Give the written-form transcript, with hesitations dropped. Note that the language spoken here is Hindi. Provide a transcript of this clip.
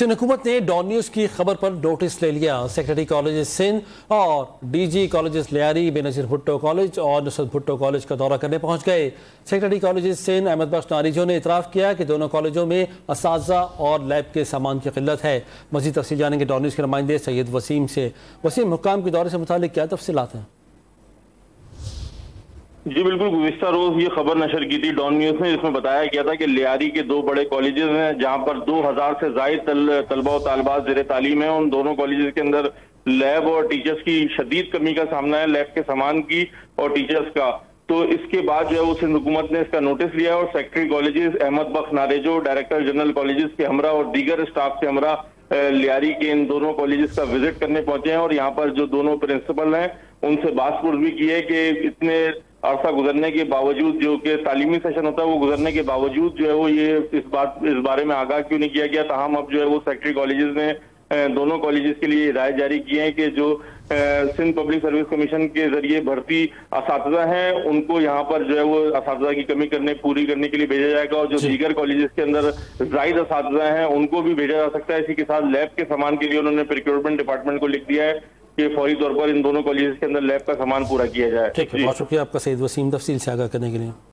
सिंध हुकूमत ने डॉन न्यूज की खबर पर नोटिस ले लिया। सेक्रेटरी कॉलेज सिंध और DG college Lyari, Benazir Bhutto college और नुसरत भुट्टो कॉलेज का दौरा करने पहुंच गए। सेक्रेटरी कॉलेज सिंध अहमद बख्श नारिजो ने इतराफ़ किया कि दोनों कॉलेजों में असातिज़ा और लैब के सामान की किल्लत है। मज़ीद तफसील जानेंगे डॉन न्यूज के नुमाइंदे सैयद वसीम से। वसीम, हुक्काम के दौरे से मुतालिक क्या तफसीलात हैं? जी बिल्कुल, गुज़िश्ता रोज ये खबर नशर की थी डॉन न्यूज ने, जिसमें बताया गया था कि लियारी के दो बड़े कॉलेजेस हैं जहां पर 2000 से ज़ायद तलबा और तालिबात ज़ेरे तालीम है। उन दोनों कॉलेजेस के अंदर लैब और टीचर्स की शदीद कमी का सामना है, लैब के सामान की और टीचर्स का। तो इसके बाद जो है वो सिंध हुकूमत ने इसका नोटिस लिया और सेक्रेटरी कॉलेजेस अहमद बख्श नारिजो, डायरेक्टर जनरल कॉलेजेस के हमरा और दीगर स्टाफ के हमरा लियारी के इन दोनों कॉलेजेस का विजिट करने पहुंचे हैं और यहाँ पर जो दोनों प्रिंसिपल हैं उनसे बात भी की है कि इतने अरसा गुजरने के बावजूद, जो कि तालीमी सेशन होता है वो गुजरने के बावजूद जो है वो ये इस बारे में आगाह क्यों नहीं किया गया। ताहम अब जो है वो सेक्रेटरी कॉलेजेस ने दोनों कॉलेजेस के लिए हिदायत जारी की है कि जो सिंध पब्लिक सर्विस कमीशन के जरिए भर्ती असातिज़ा हैं उनको यहाँ पर जो है वो असातिज़ा की कमी पूरी करने के लिए भेजा जाएगा और जो दीगर कॉलेजेस के अंदर ज़ायद असातिज़ा हैं उनको भी भेजा जा सकता है। इसी के साथ लैब के सामान के लिए उन्होंने प्रोक्योरमेंट डिपार्टमेंट को लिख दिया है कि फौरी तौर पर इन दोनों कॉलेजेस के अंदर लैब का सामान पूरा किया जाए। ठीक है, बहुत शुक्रिया आपका सैयद वसीम तफसील से आगाह करने के लिए।